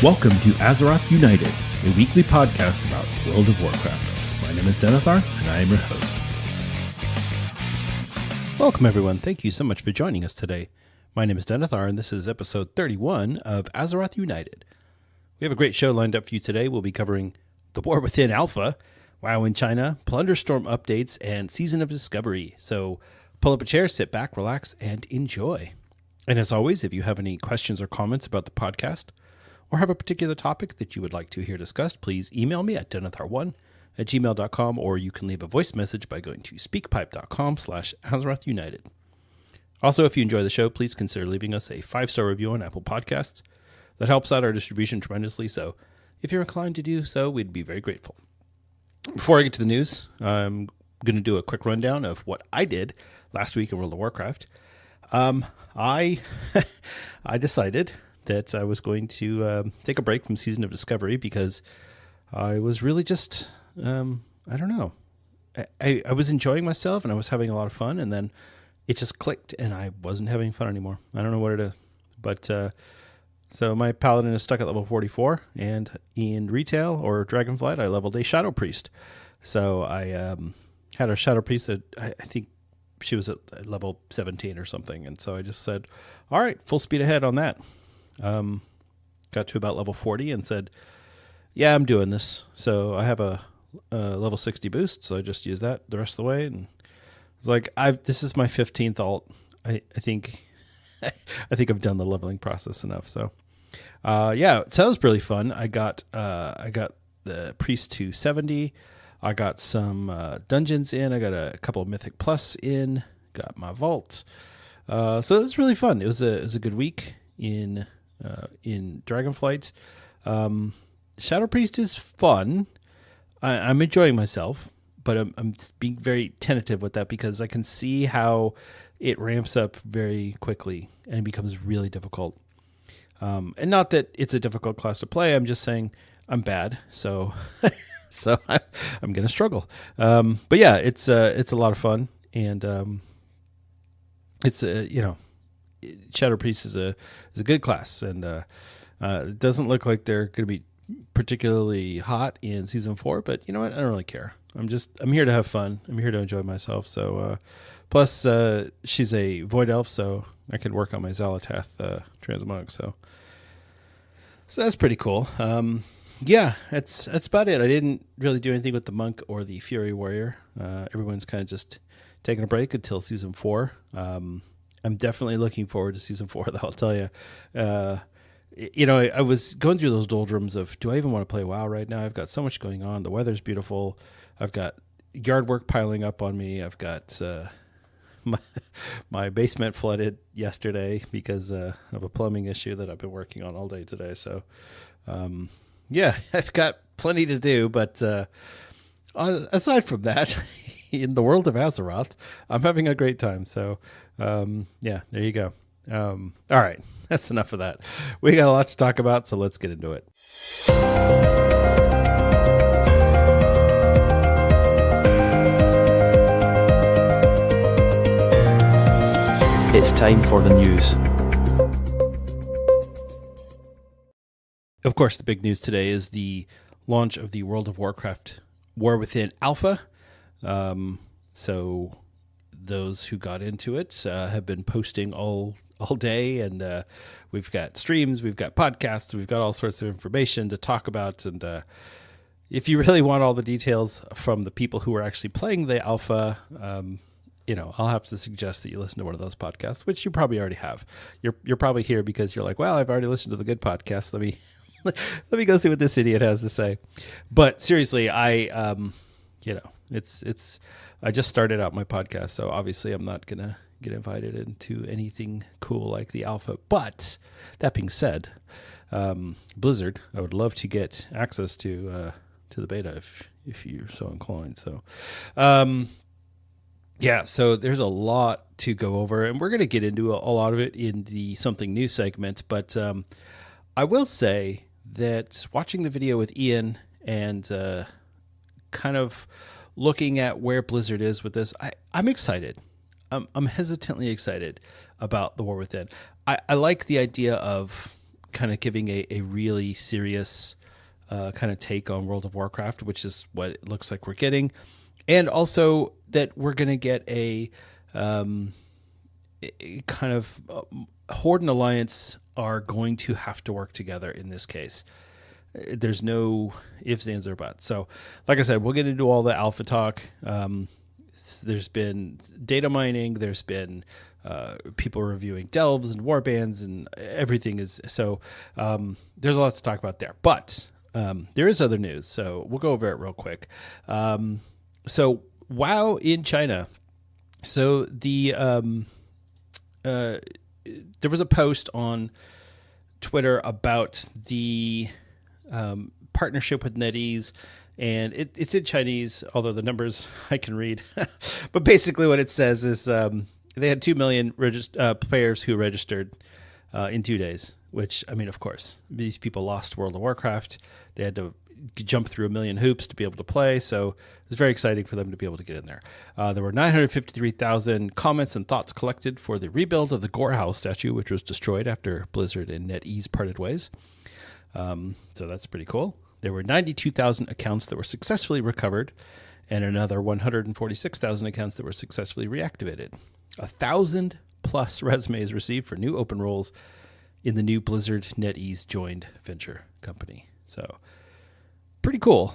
Welcome to Azeroth United, a weekly podcast about World of Warcraft. My name is Denethar, and I am your host. Welcome, everyone. Thank you so much for joining us today. My name is Denethar, and this is episode 31 of Azeroth United. We have a great show lined up for you today. We'll be covering the War Within Alpha, WoW in China, Plunderstorm Updates, and Season of Discovery. So pull up a chair, sit back, relax, and enjoy. And as always, if you have any questions or comments about the podcast, or have a particular topic that you would like to hear discussed, please email me at denethar1@gmail.com, or you can leave a voice message by going to speakpipe.com/AzerothUnited. Also, if you enjoy the show, please consider leaving us a 5-star review on Apple Podcasts. That helps out our distribution tremendously, so if you're inclined to do so, we'd be very grateful. Before I get to the news, I'm going to do a quick rundown of what I did last week in World of Warcraft. I decided that I was going to take a break from Season of Discovery because I was really just, I don't know. I was enjoying myself and I was having a lot of fun, and then it just clicked and I wasn't having fun anymore. I don't know what it is. But so my Paladin is stuck at level 44, and in retail or Dragonflight, I leveled a Shadow Priest. So I had a Shadow Priest that I think she was at level 17 or something. And so I just said, all right, full speed ahead on that. Got to about level 40 and said, yeah, I'm doing this. So I have a level 60 boost, so I just use that the rest of the way. And it's like, this is my 15th alt. I think I've done the leveling process enough. So yeah, it sounds really fun. I got the priest to 70. I got some dungeons in. I got a couple of Mythic Plus in. Got my vault. So it was really fun. It was a good week in Dragonflight. Shadow Priest is fun. I'm enjoying myself, but I'm being very tentative with that because I can see how it ramps up very quickly and becomes really difficult. And not that it's a difficult class to play. I'm just saying I'm bad, so so I'm gonna struggle. But yeah, it's a lot of fun, and it's Shadow Priest is a good class, and it doesn't look like they're going to be particularly hot in Season 4, but you know what? I don't really care. I'm here to have fun. I'm here to enjoy myself. So, plus she's a Void Elf, so I can work on my Xalatath Transmog. So that's pretty cool. Yeah, that's about it. I didn't really do anything with the Monk or the Fury Warrior. Everyone's kind of just taking a break until Season 4. I'm definitely looking forward to Season 4, though, I'll tell you. I was going through those doldrums of, do I even want to play WoW right now? I've got so much going on. The weather's beautiful. I've got yard work piling up on me. I've got my basement flooded yesterday because of a plumbing issue that I've been working on all day today. So, yeah, I've got plenty to do. But aside from that, in the world of Azeroth, I'm having a great time. So, yeah, there you go. All right, that's enough of that. We got a lot to talk about, so let's get into it. It's time for the news. Of course, the big news today is the launch of the World of Warcraft War Within Alpha. So those who got into it have been posting all day, and we've got streams, we've got podcasts, we've got all sorts of information to talk about. And if you really want all the details from the people who are actually playing the alpha, I'll have to suggest that you listen to one of those podcasts, which you probably already have. You're probably here because you're like, well, I've already listened to the good podcast. Let me go see what this idiot has to say. But seriously, I just started out my podcast, so obviously I'm not going to get invited into anything cool like the alpha. But that being said, Blizzard, I would love to get access to the beta if you're so inclined. So, yeah, so there's a lot to go over, and we're going to get into a lot of it in the Something New segment. But I will say that watching the video with Ian and kind of looking at where Blizzard is with this, I'm excited. I'm hesitantly excited about the War Within. I like the idea of kind of giving a really serious kind of take on World of Warcraft, which is what it looks like we're getting. And also that we're going to get a kind of Horde and Alliance are going to have to work together in this case. There's no ifs, ands, or buts. So, like I said, we'll get into all the alpha talk. There's been data mining. There's been people reviewing delves and warbands, and everything is so. There's a lot to talk about there, but there is other news. So we'll go over it real quick. So WoW in China. So there was a post on Twitter about the partnership with NetEase, and it's in Chinese, although the numbers I can read. But basically what it says is they had 2 million players who registered in 2 days, which, I mean, of course, these people lost World of Warcraft. They had to jump through a million hoops to be able to play, so it was very exciting for them to be able to get in there. There were 953,000 comments and thoughts collected for the rebuild of the Gorehouse statue, which was destroyed after Blizzard and NetEase parted ways. So that's pretty cool. There were 92,000 accounts that were successfully recovered, and another 146,000 accounts that were successfully reactivated. 1,000 plus resumes received for new open roles in the new Blizzard NetEase joined venture company. So pretty cool.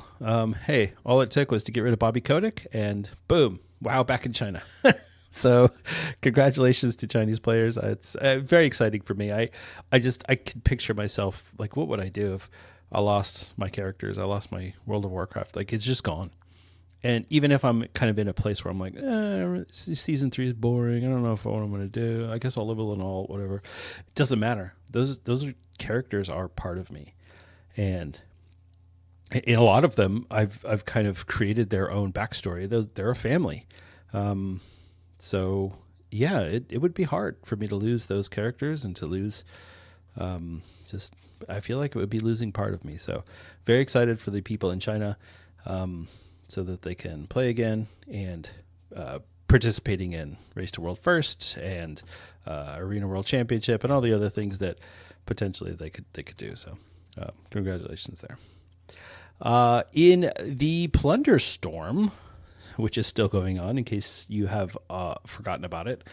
Hey, all it took was to get rid of Bobby Kotick, and boom, WoW back in China. So congratulations to Chinese players. It's very exciting for me. I could picture myself, like, what would I do if I lost my characters? I lost my World of Warcraft. Like, it's just gone. And even if I'm kind of in a place where I'm like, season 3 is boring. I don't know if what I'm going to do. I guess I'll live a little alt, whatever. It doesn't matter. Those characters are part of me. And in a lot of them, I've kind of created their own backstory. They're a family. So yeah, it would be hard for me to lose those characters and to lose, I feel like it would be losing part of me. So very excited for the people in China, so that they can play again and, participating in Race to World First and, Arena World Championship and all the other things that potentially they could do. So, congratulations there. In the Plunderstorm, which is still going on in case you have forgotten about it,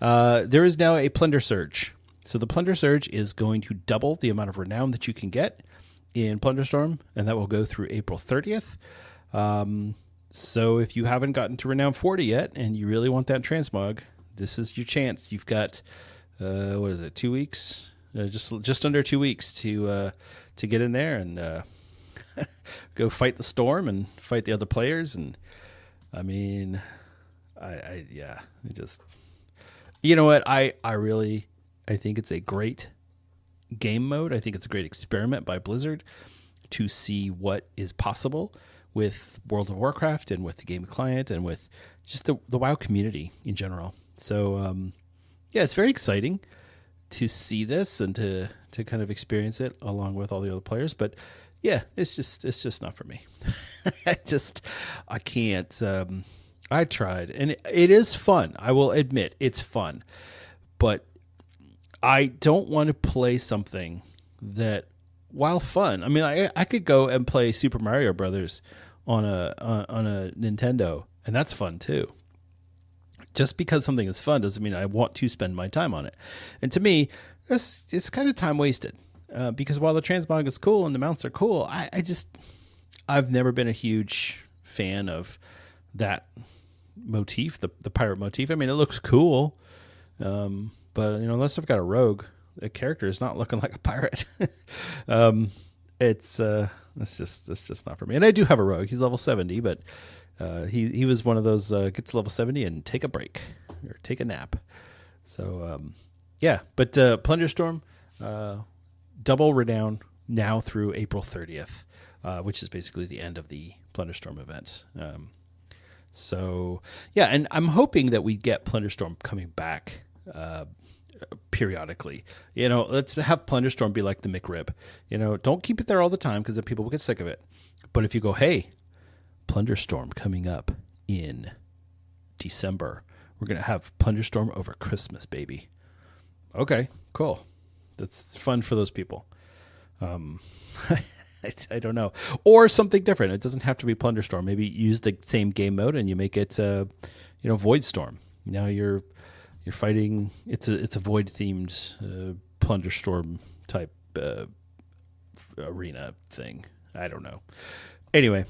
there is now a Plundersurge. So the Plundersurge is going to double the amount of renown that you can get in Plunderstorm, and that will go through April 30th. So if you haven't gotten to renown 40 yet and you really want that transmog, this is your chance. You've got 2 weeks, just under 2 weeks to get in there and go fight the storm and fight the other players. And I mean, you know what? I think it's a great game mode. I think it's a great experiment by Blizzard to see what is possible with World of Warcraft and with the game client and with just the WoW community in general. So, yeah, it's very exciting to see this and to kind of experience it along with all the other players. But yeah, it's just not for me. I can't. I tried, and it is fun. I will admit it's fun, but I don't want to play something that, while fun, I mean, I could go and play Super Mario Brothers on a Nintendo, and that's fun too. Just because something is fun doesn't mean I want to spend my time on it. And to me, it's kind of time wasted. Because while the transmog is cool and the mounts are cool, I've never been a huge fan of that motif, the pirate motif. I mean, it looks cool, but unless I've got a rogue, the character is not looking like a pirate. It's just not for me. And I do have a rogue. He's level 70, but he was one of those get to level 70 and take a break or take a nap. So yeah, but Plunderstorm. Double renown now through April 30th, which is basically the end of the Plunderstorm event. So, yeah, and I'm hoping that we get Plunderstorm coming back periodically. Let's have Plunderstorm be like the McRib. Don't keep it there all the time because then people will get sick of it. But if you go, hey, Plunderstorm coming up in December, we're going to have Plunderstorm over Christmas, baby. Okay, cool. That's fun for those people. I don't know, or something different. It doesn't have to be Plunderstorm. Maybe use the same game mode and you make it, Void Storm. Now you're fighting. It's a Void themed Plunderstorm type arena thing. I don't know. Anyway,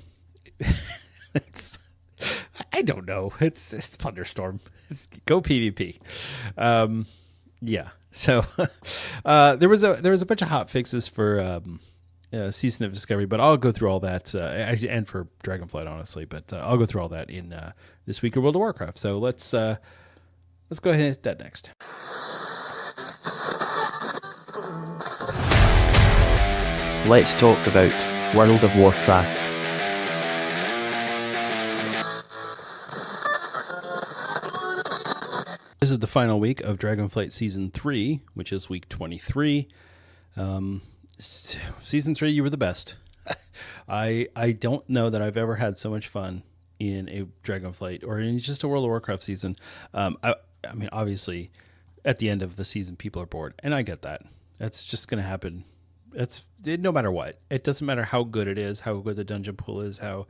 I don't know. It's Plunderstorm. Go PvP. Yeah. So there was a bunch of hot fixes for Season of Discovery, but I'll go through all that, and for Dragonflight, honestly. But I'll go through all that in this week of World of Warcraft. So let's go ahead and hit that next. Let's talk about World of Warcraft. This is the final week of Dragonflight Season 3, which is week 23. Season 3, you were the best. I don't know that I've ever had so much fun in a Dragonflight or in just a World of Warcraft season. I mean, obviously, at the end of the season, people are bored, and I get that. That's just going to happen. No matter what. It doesn't matter how good it is, how good the dungeon pool is, how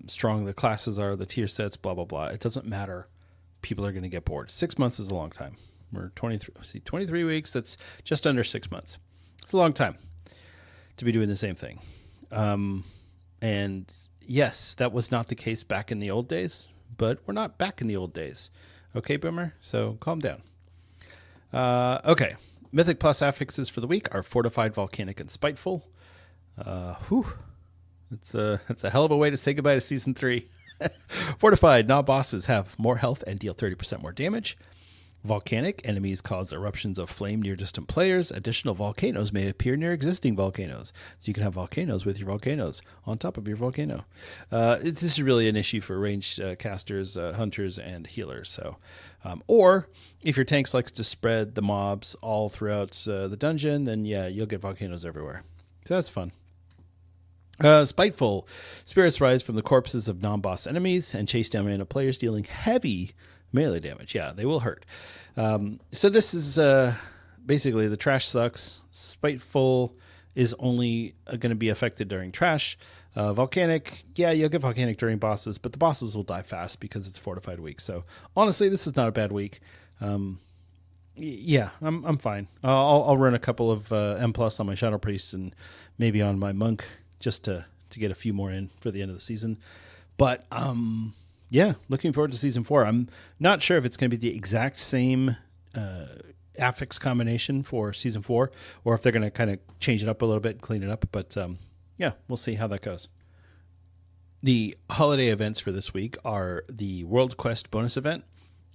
strong the classes are, the tier sets, blah, blah, blah. It doesn't matter. People are going to get bored. 6 months is a long time. We're 23 weeks. That's just under 6 months. It's a long time to be doing the same thing. And yes, that was not the case back in the old days, but we're not back in the old days. Okay, Boomer? So calm down. Okay. Mythic Plus affixes for the week are Fortified, Volcanic, and Spiteful. It's a hell of a way to say goodbye to Season 3. Fortified, non-bosses have more health and deal 30% more damage. Volcanic, enemies cause eruptions of flame near distant players. Additional volcanoes may appear near existing volcanoes. So you can have volcanoes with your volcanoes on top of your volcano. This is really an issue for ranged casters, hunters, and healers. So, or if your tanks likes to spread the mobs all throughout the dungeon, then yeah, you'll get volcanoes everywhere. So that's fun. Spiteful. Spirits rise from the corpses of non-boss enemies and chase down random players, dealing heavy melee damage. Yeah, they will hurt. So this is basically the trash sucks. Spiteful is only going to be affected during trash. Volcanic, yeah, you'll get volcanic during bosses, but the bosses will die fast because it's Fortified week. So honestly, this is not a bad week. Yeah, I'm fine. I'll run a couple of M+ on my Shadow Priest and maybe on my Monk, just to get a few more in for the end of the season. But yeah, looking forward to Season 4. I'm not sure if it's going to be the exact same affix combination for Season 4, or if they're going to kind of change it up a little bit and clean it up. But yeah, we'll see how that goes. The holiday events for this week are the World Quest bonus event.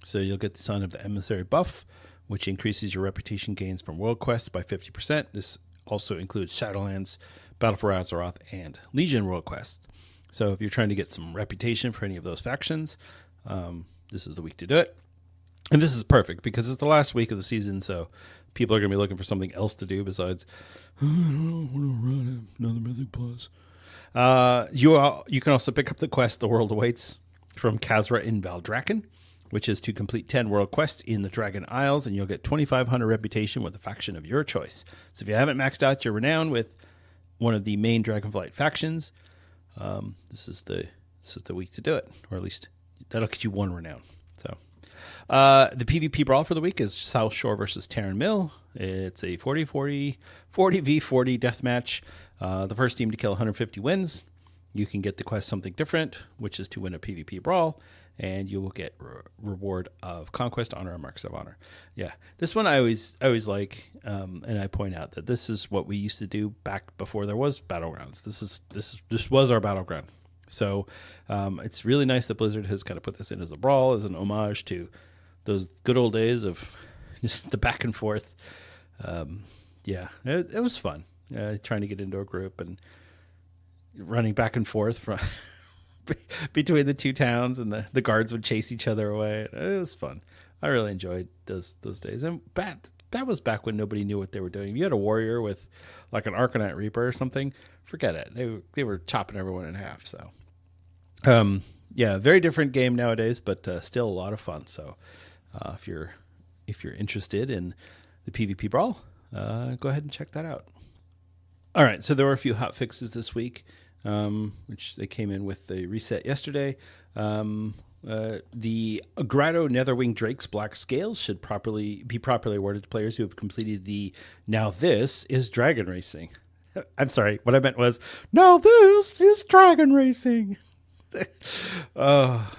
So you'll get the Son of the Emissary buff, which increases your reputation gains from World Quests by 50%. This also includes Shadowlands, Battle for Azeroth, and Legion World Quests. So if you're trying to get some reputation for any of those factions, this is the week to do it. And this is perfect because it's the last week of the season, so people are going to be looking for something else to do besides, I don't want to run another Mythic Plus. You can also pick up the quest The World Awaits from Khazra in Valdrakken, which is to complete 10 world quests in the Dragon Isles, and you'll get 2,500 reputation with a faction of your choice. So if you haven't maxed out your renown with one of the main Dragonflight factions, this is the week to do it, or at least that'll get you one renown. So the PvP brawl for the week is South Shore versus Terran Mill. It's a 40v40 deathmatch. The first team to kill 150 wins. You can get the quest Something Different, which is to win a PvP brawl, and you will get reward of Conquest, Honor, and Marks of Honor. Yeah, this one I always like, and I point out that this is what we used to do back before there was Battlegrounds. This was our Battleground. So it's really nice that Blizzard has kind of put this in as a brawl, as an homage to those good old days of just the back and forth. Yeah, it was fun. Trying to get into a group and running back and forth from between the two towns, and the guards would chase each other away. It was fun. I really enjoyed those days. And that was back when nobody knew what they were doing. If you had a warrior with like an Arcanite Reaper or something, forget it. They were chopping everyone in half. So, yeah, very different game nowadays, but still a lot of fun. So, if you're interested in the PvP brawl, go ahead and check that out. All right, so there were a few hot fixes this week, which they came in with the reset yesterday. The Grotto Netherwing Drake's Black Scales should be properly awarded to players who have completed the Now This is Dragon Racing. I'm sorry, what I meant was, Now This is Dragon Racing. Oh,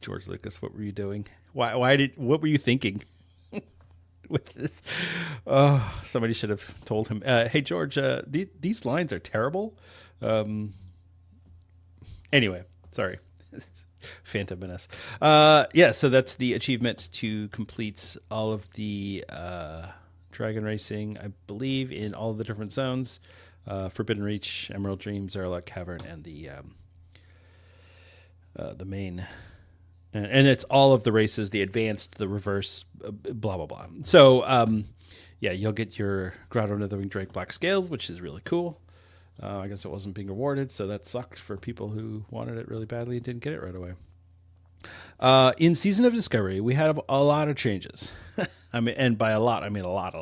George Lucas, what were you doing? What were you thinking? With this. Oh, somebody should have told him, hey, George, these lines are terrible. Anyway, sorry. Phantom Menace. Yeah, so that's the achievement to complete all of the Dragon Racing, I believe, in all of the different zones. Forbidden Reach, Emerald Dream, Zaralok Cavern, and the main... And it's all of the races, the advanced, the reverse, blah, blah, blah. So, yeah, you'll get your Grotto Netherwing Drake Black Scales, which is really cool. I guess it wasn't being awarded, so that sucked for people who wanted it really badly and didn't get it right away. In Season of Discovery, we had a lot of changes. And by a lot, I mean a lot.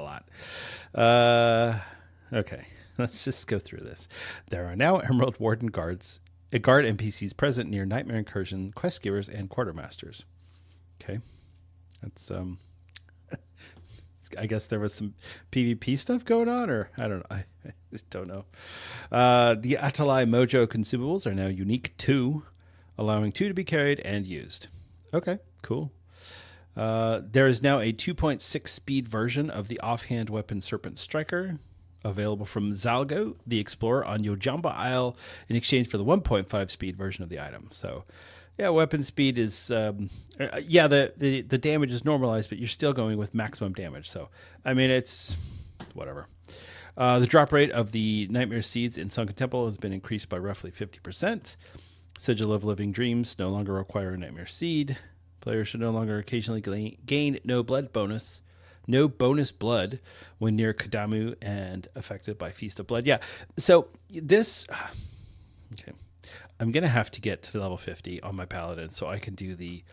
Okay, let's just go through this. There are now Emerald Warden guard NPCs present near Nightmare Incursion, quest givers, and quartermasters. Okay, that's I guess there was some PvP stuff going on, or I don't know. I just don't know. The Atalai Mojo consumables are now unique 2, allowing 2 to be carried and used. Okay, cool. There is now a 2.6 speed version of the offhand weapon Serpent Striker, available from Zalgo, the Explorer, on Yojamba Isle in exchange for the 1.5 speed version of the item. So, yeah, weapon speed is, the damage is normalized, but you're still going with maximum damage. So, I mean, it's whatever. The drop rate of the Nightmare Seeds in Sunken Temple has been increased by roughly 50%. Sigil of Living Dreams no longer require a Nightmare Seed. Players should no longer occasionally gain no bonus blood when near Kadamu and affected by Feast of Blood. Yeah, so this... Okay. I'm going to have to get to level 50 on my Paladin so I can do the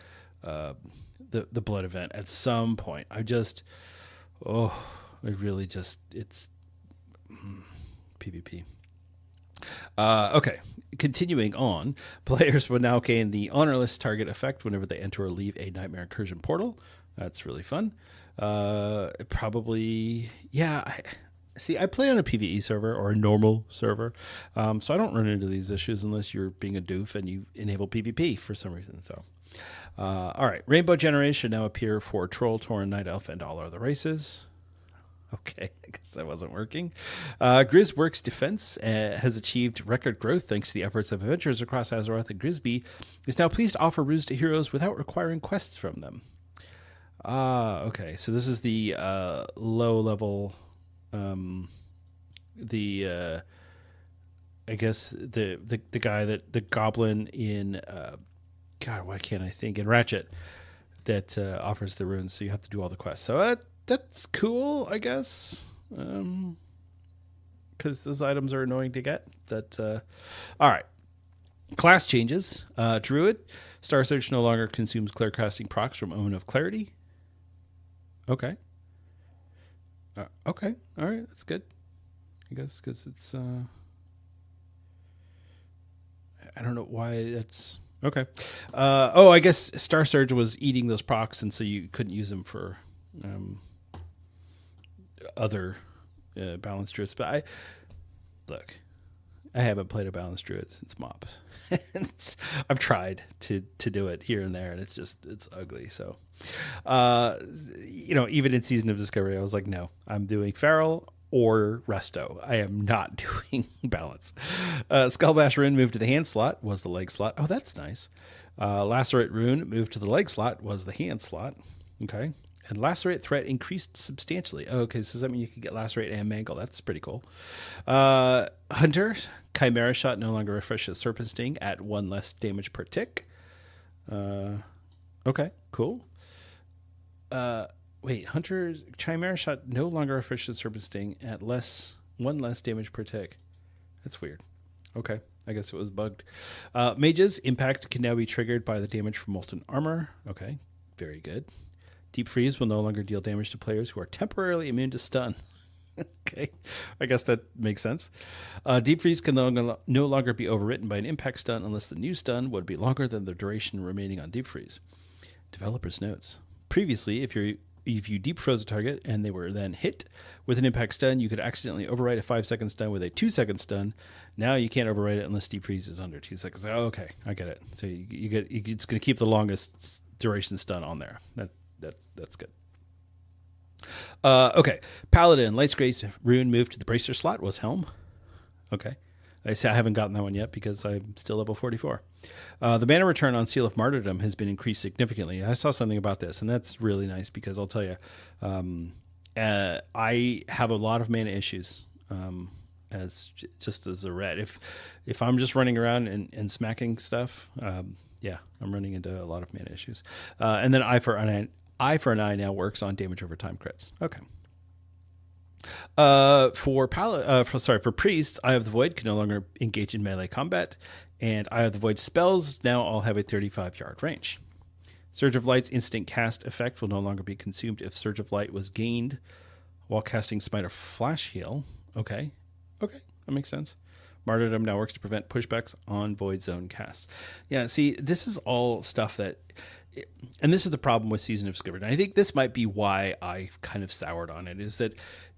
blood event at some point. It's PvP. Okay, continuing on, players will now gain the honorless target effect whenever they enter or leave a Nightmare Incursion portal. That's really fun. Probably, yeah. I play on a PvE server or a normal server, so I don't run into these issues unless you're being a doof and you enable PvP for some reason. So, all right, Rainbow Generators should now appear for Troll, Tauren, Night Elf, and all other races. Okay, I guess that wasn't working. Grizzworks Defense has achieved record growth thanks to the efforts of adventurers across Azeroth, and Grisby is now pleased to offer runes to heroes without requiring quests from them. Okay, so this is the low level, I guess the guy the goblin in God, why can't I think, in Ratchet that offers the runes, so you have to do all the quests. So that's cool, I guess, because those items are annoying to get. All right. Class changes. Druid. Star Search no longer consumes clear casting procs from Omen of Clarity. Okay. Okay. All right. That's good. I guess because it's... I don't know why that's... Okay. I guess Star Surge was eating those procs, and so you couldn't use them for other balanced druids. But I haven't played a balanced druid since MOPS. I've tried to do it here and there, and it's ugly. So, even in Season of Discovery, I was like, no, I'm doing Feral or Resto. I am not doing balance. Skullbash Rune moved to the hand slot, was the leg slot. Oh, that's nice. Lacerate Rune moved to the leg slot, was the hand slot. Okay. And Lacerate threat increased substantially. Oh, okay, so does that mean you can get Lacerate and Mangle? That's pretty cool. Hunter, Chimera Shot no longer refreshes Serpent Sting at 1 less damage per tick. Okay, cool. Wait, Hunter's Chimera Shot no longer refreshes Serpent Sting at 1 less damage per tick. That's weird. Okay, I guess it was bugged. Mage's Impact can now be triggered by the damage from Molten Armor. Okay, very good. Deep Freeze will no longer deal damage to players who are temporarily immune to stun. Okay, I guess that makes sense. Deep freeze can no longer be overwritten by an impact stun unless the new stun would be longer than the duration remaining on deep freeze. Developers notes. Previously, if you deep froze a target and they were then hit with an impact stun, you could accidentally overwrite a 5-second stun with a 2-second stun. Now you can't overwrite it unless deep freeze is under 2 seconds. Oh, okay, I get it. So it's going to keep the longest duration stun on there. That's good. Okay, Paladin Light's Grace rune moved to the Bracer slot was Helm. Okay, I haven't gotten that one yet because I'm still level 44. The mana return on Seal of Martyrdom has been increased significantly. I saw something about this, and that's really nice because I'll tell you, I have a lot of mana issues as a red. If I'm just running around and smacking stuff, I'm running into a lot of mana issues. And then Eye for an Eye now works on damage over time crits. Okay. For priests, Eye of the Void can no longer engage in melee combat, and Eye of the Void spells now all have a 35-yard range. Surge of Light's instant cast effect will no longer be consumed if Surge of Light was gained while casting Smite or Flash Heal. Okay, that makes sense. Martyrdom now works to prevent pushbacks on Void Zone casts. Yeah, see, this is all stuff that... And this is the problem with Season of Discovery. And I think this might be why I kind of soured on it, is that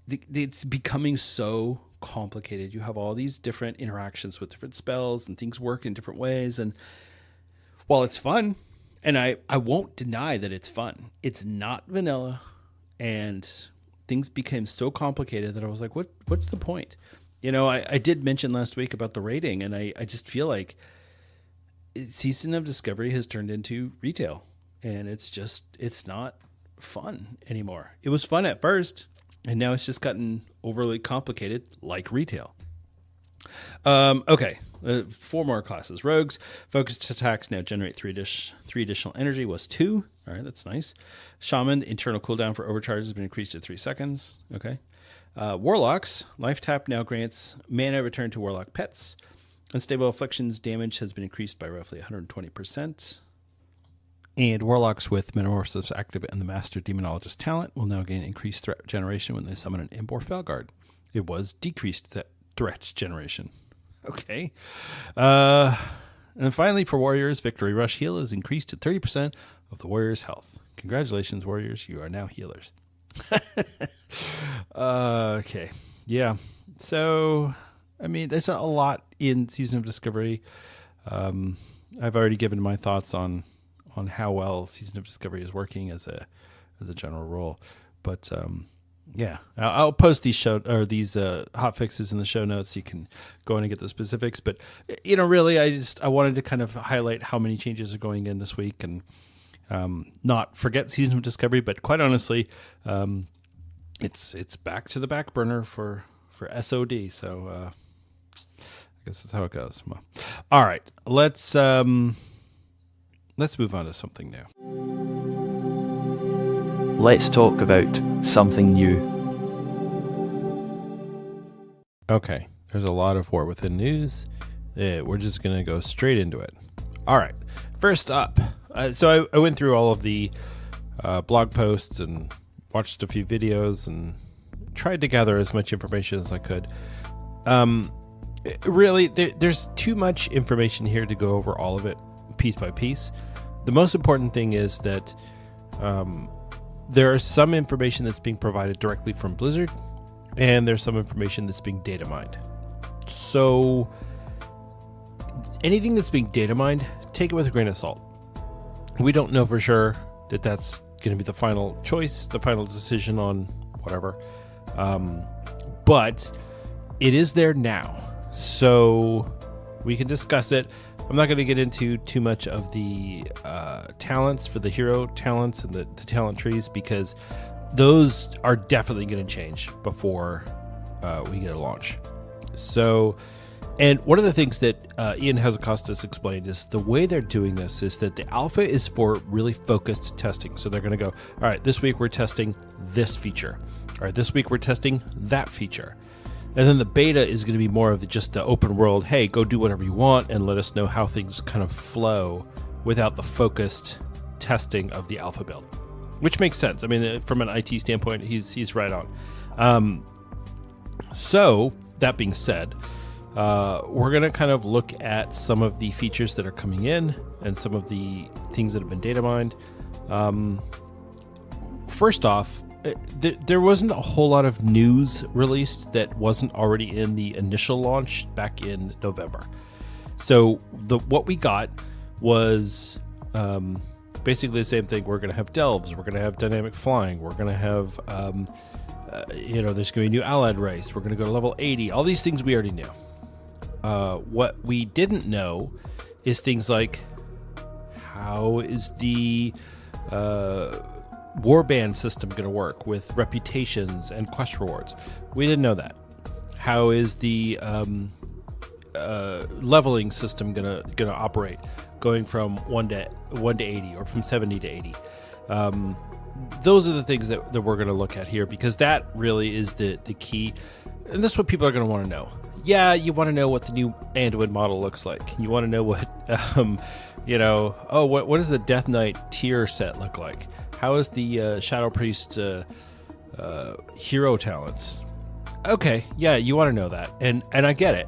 it's becoming so complicated. You have all these different interactions with different spells and things work in different ways. And while it's fun, and I won't deny that it's fun, it's not vanilla. And things became so complicated that I was like, what's the point? You know, I did mention last week about the rating, and I just feel like Season of Discovery has turned into retail, and it's not fun anymore. It was fun at first, and now it's just gotten overly complicated like retail. Okay, 4 more classes. Rogues, focused attacks now generate 3 additional energy, was 2. All right, that's nice. Shaman, internal cooldown for overcharge has been increased to 3 seconds. Okay. Warlocks, life tap now grants mana return to Warlock pets. Unstable Afflictions damage has been increased by roughly 120%. And Warlocks with Metamorphosis active and the Master Demonologist talent will now gain increased threat generation when they summon an Imp or Felguard. It was decreased threat generation. Okay. And finally, for Warriors, Victory Rush heal is increased to 30% of the Warrior's health. Congratulations, Warriors. You are now healers. Okay. Yeah. So... I mean, there's a lot in Season of Discovery. I've already given my thoughts on how well Season of Discovery is working as a general rule. But I'll post these hot fixes in the show notes so you can go in and get the specifics. But really, I wanted to kind of highlight how many changes are going in this week and not forget Season of Discovery. But quite honestly, it's back to the back burner for SOD. So. I guess that's how it goes. Well, all right, let's move on to something new. Let's talk about something new. Okay, there's a lot of War Within news. We're just going to go straight into it. All right, first up. So I went through all of the blog posts and watched a few videos and tried to gather as much information as I could. Really, there's too much information here to go over all of it piece by piece. The most important thing is that there is some information that's being provided directly from Blizzard, and there's some information that's being data mined. So anything that's being data mined, take it with a grain of salt. We don't know for sure that that's going to be the final choice, the final decision on whatever. But it is there now. So we can discuss it. I'm not going to get into too much of the talents for the hero talents and the talent trees because those are definitely going to change before we get a launch. So, and one of the things that Ian Hazacostas explained is the way they're doing this is that the alpha is for really focused testing. So they're going to go, all right, this week we're testing this feature. All right, this week we're testing that feature. And then the beta is going to be more of just the open world, hey, go do whatever you want and let us know how things kind of flow without the focused testing of the alpha build, which makes sense. I mean, from an IT standpoint, he's right on. So, that being said, we're going to kind of look at some of the features that are coming in and some of the things that have been data mined. First off, there wasn't a whole lot of news released that wasn't already in the initial launch back in November. So what we got was basically the same thing. We're going to have delves. We're going to have dynamic flying. We're going to have, there's going to be a new allied race. We're going to go to level 80. All these things we already knew. What we didn't know is things like, how is the Warband system going to work with reputations and quest rewards? We didn't know that. How is the leveling system gonna operate, going from 1 to 80 or from 70 to 80? Those are the things that we're going to look at here, because that really is the key, and that's what people are going to want to know. Yeah, you want to know what the new Anduin model looks like. You want to know what, what does the Death Knight tier set look like? How is the Shadow Priest hero talents? Okay, yeah, you want to know that, and I get it.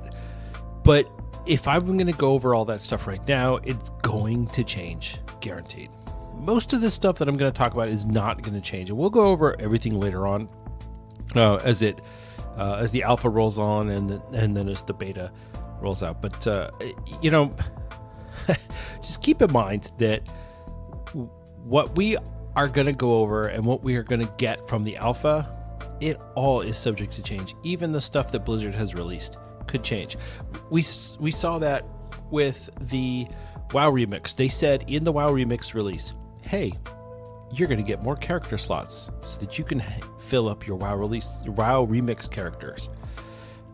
But if I'm going to go over all that stuff right now, it's going to change, guaranteed. Most of this stuff that I'm going to talk about is not going to change, and we'll go over everything later on as the alpha rolls on and then as the beta rolls out. But just keep in mind that what we are going to go over and what we are going to get from the alpha, it all is subject to change. Even the stuff that Blizzard has released could change. We saw that with the WoW Remix. They said in the WoW Remix release, hey, you're going to get more character slots so that you can fill up your WoW Remix characters.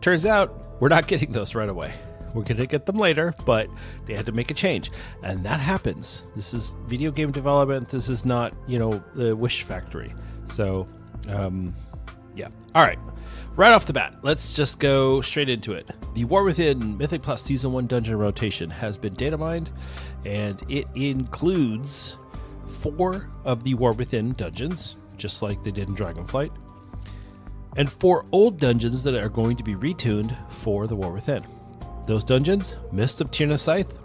Turns out we're not getting those right away. We're going to get them later, but they had to make a change. And that happens. This is video game development. This is not, the Wish Factory. So, yeah. All right. Right off the bat, let's just go straight into it. The War Within Mythic Plus Season 1 dungeon rotation has been data mined, and it includes 4 of the War Within dungeons, just like they did in Dragonflight, and 4 old dungeons that are going to be retuned for the War Within. Those dungeons: Mist of Tyrna Scythe.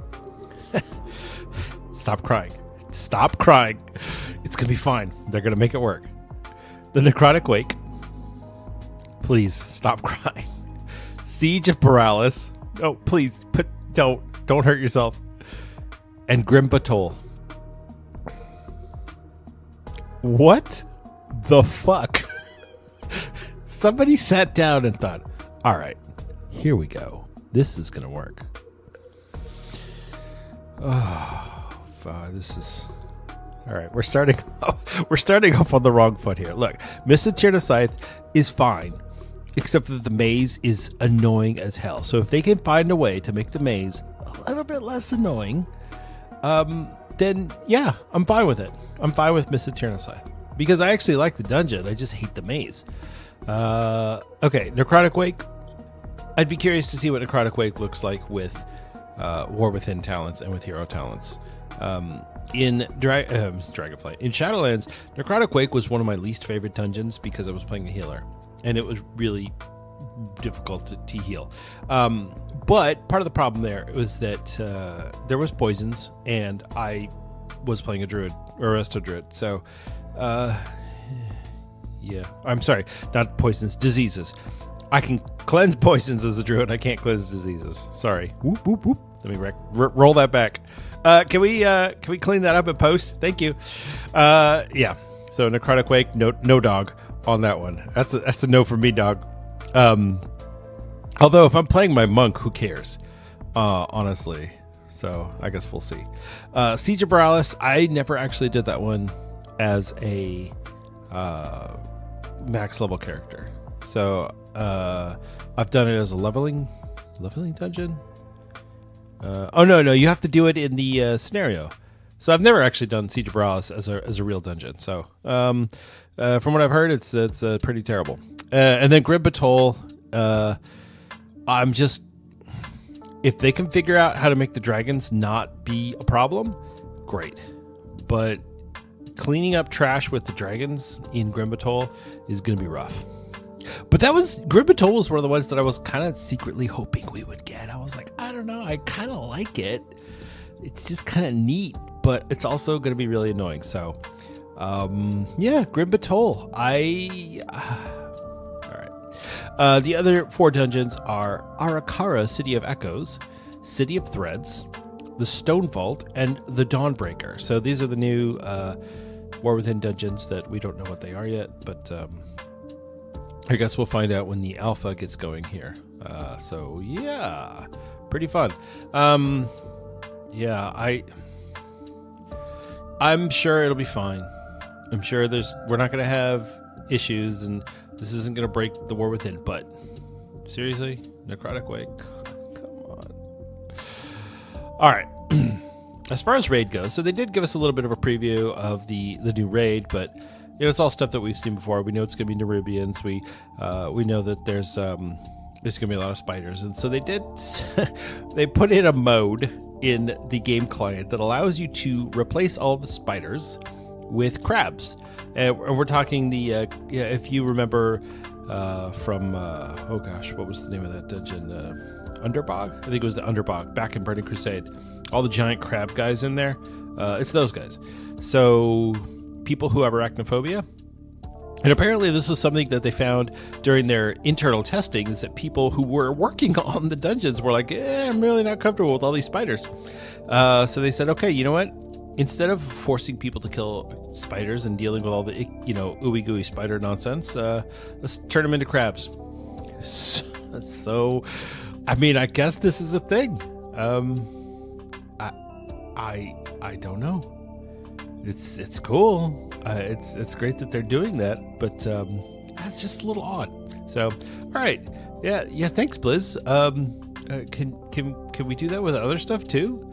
Stop crying. Stop crying. It's going to be fine. They're going to make it work. The Necrotic Wake. Please stop crying. Siege of Paralis. Oh, please, don't hurt yourself. And Grim Batol. What the fuck? Somebody sat down and thought, all right, here we go. This is going to work. Oh, this is... All right, we're starting off on the wrong foot here. Look, Mist of Tyrna Scythe is fine, except that the maze is annoying as hell. So if they can find a way to make the maze a little bit less annoying, then yeah, I'm fine with it. I'm fine with Mist of Tyrna Scythe, because I actually like the dungeon. I just hate the maze. Okay, Necrotic Wake. I'd be curious to see what Necrotic Wake looks like with War Within talents and with hero talents. In Dragonflight. In Shadowlands, Necrotic Wake was one of my least favorite dungeons because I was playing a healer, and it was really difficult to heal. But part of the problem there was that there was poisons, and I was playing a druid, or a resto druid. So, yeah. I'm sorry, not poisons, diseases. I can cleanse poisons as a druid. I can't cleanse diseases. Sorry. Whoop, whoop, whoop. Let me roll that back. Can we clean that up in post? Thank you. Yeah. So Necrotic Wake, no dog on that one. That's a no for me, dog. Although if I'm playing my monk, who cares? Honestly. So I guess we'll see. Siege of Paralis, I never actually did that one as a max level character. So I've done it as a leveling dungeon. No, you have to do it in the scenario. So I've never actually done Siege of Paralis as a real dungeon. So from what I've heard, it's pretty terrible. And then Grim Batol, I'm just, if they can figure out how to make the dragons not be a problem, great. But cleaning up trash with the dragons in Grim Batol is going to be rough. But that was Grim Batol was one of the ones that I was kind of secretly hoping we would get. I was like, I don't know, I kind of like it. It's just kind of neat, but it's also going to be really annoying. So, yeah, Grim Batol. All right. The other 4 dungeons are Arakara, City of Echoes, City of Threads, the Stone Vault, and the Dawnbreaker. So these are the new War Within dungeons that we don't know what they are yet, but I guess we'll find out when the alpha gets going here. So yeah, pretty fun. Yeah, I'm sure it'll be fine. I'm sure we're not going to have issues, and this isn't going to break the War Within. But seriously, Necrotic Wake, come on. All right. As far as raid goes, so they did give us a little bit of a preview of the new raid, but it's all stuff that we've seen before. We know it's going to be Nerubians. We know that there's going to be a lot of spiders, and so they put in a mode in the game client that allows you to replace all of the spiders with crabs. And we're talking if you remember from what was the name of that dungeon? Underbog? I think it was the Underbog back in Burning Crusade. All the giant crab guys in there. It's those guys. So people who have arachnophobia. And apparently this was something that they found during their internal testing, is that people who were working on the dungeons were like, I'm really not comfortable with all these spiders. So they said, okay, you know what? Instead of forcing people to kill spiders and dealing with all the, ooey gooey spider nonsense, let's turn them into crabs. So, I mean, I guess this is a thing. I don't know. It's cool. It's great that they're doing that, but that's just a little odd. So, all right, yeah. Thanks, Blizz. Can we do that with other stuff too?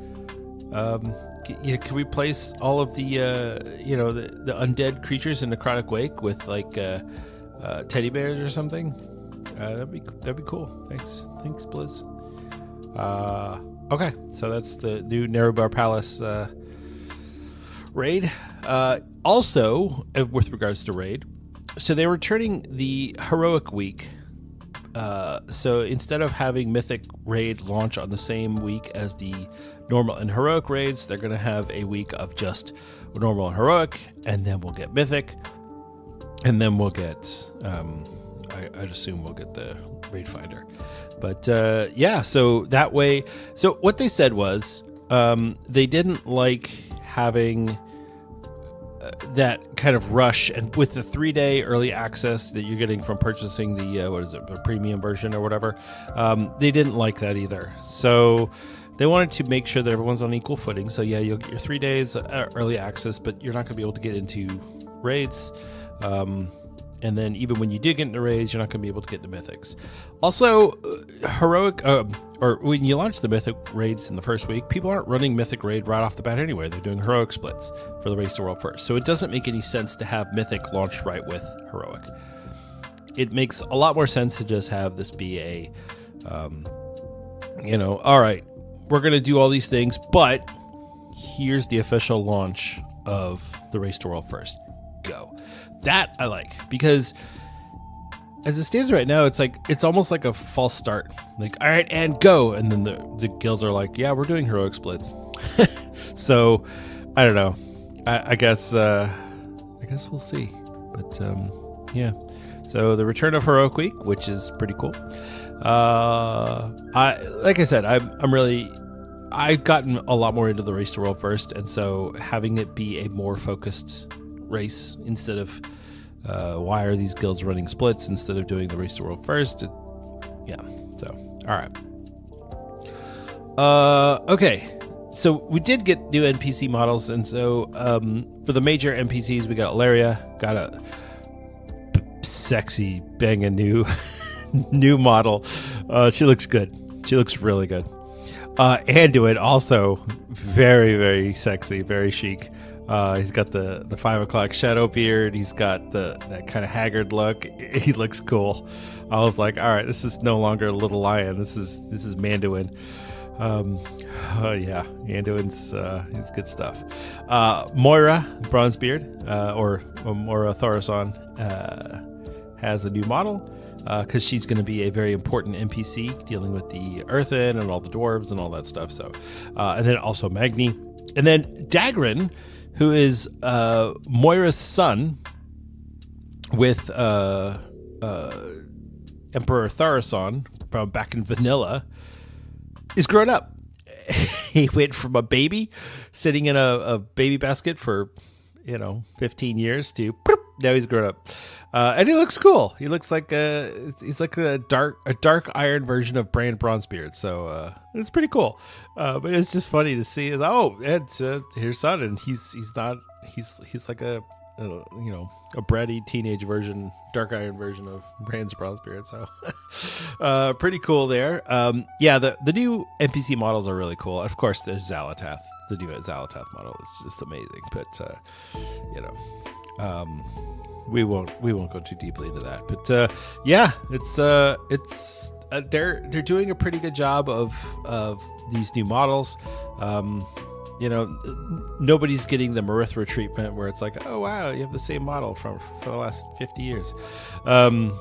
Can we place all of the the undead creatures in Necrotic Wake with like teddy bears or something? That'd be cool. Thanks, Blizz. Okay, so that's the new Nerubar Palace raid. Also, with regards to raid, so they were turning the heroic week. So instead of having Mythic raid launch on the same week as the normal and heroic raids, they're going to have a week of just normal and heroic, and then we'll get Mythic, and then we'll get I'd assume we'll get the raid finder. But yeah, so that way, so what they said was they didn't like having that kind of rush, and with the 3-day early access that you're getting from purchasing the the premium version or whatever, they didn't like that either. So they wanted to make sure that everyone's on equal footing. So yeah, you'll get your 3 days early access, but you're not going to be able to get into raids. And then even when you do get into raids, you're not going to be able to get into mythics. Also, heroic, or when you launch the mythic raids in the first week, people aren't running mythic raid right off the bat anyway. They're doing heroic splits for the race to world first. So it doesn't make any sense to have mythic launched right with heroic. It makes a lot more sense to just have this be a, all right, we're going to do all these things, but here's the official launch of the race to world first. Go. That I like, because as it stands right now, it's almost like a false start. Like, all right, and go, and then the guilds are like, yeah, we're doing heroic splits. So I don't know. I guess we'll see. But yeah. So the return of Heroic Week, which is pretty cool. Like I said, I've gotten a lot more into the race to world first, and so having it be a more focused race instead of why are these guilds running splits instead of doing the race to world first, yeah. So all right, okay, so we did get new NPC models, and so for the major NPCs we got Ilaria, got a sexy banging new model. She looks good. She looks really good. Anduin also very, very sexy, very chic. He's got the 5 o'clock shadow beard. He's got that kind of haggard look. He looks cool. I was like, all right, this is no longer a little lion. This is Manduin. Yeah, Anduin's he's good stuff. Moira Bronzebeard, or Moira Thorison, has a new model because she's going to be a very important NPC dealing with the Earthen and all the dwarves and all that stuff. So, and then also Magni, and then Dagran, who is Moira's son with Emperor Tharason from back in Vanilla, is grown up. He went from a baby sitting in a baby basket for 15 years to now he's grown up, and he looks cool. He looks like he's like a dark iron version of Bran Bronzebeard. So it's pretty cool. But it's just funny to see. It's his son, and he's like a bratty teenage version, dark iron version of Bran's Bronzebeard. So pretty cool there. The new NPC models are really cool. Of course, there's Xalatath. The new Xalatath model is just amazing. But we won't go too deeply into that. But they're doing a pretty good job of these new models. Nobody's getting the Marithra treatment where it's like, oh wow, you have the same model for the last 50 years. I'm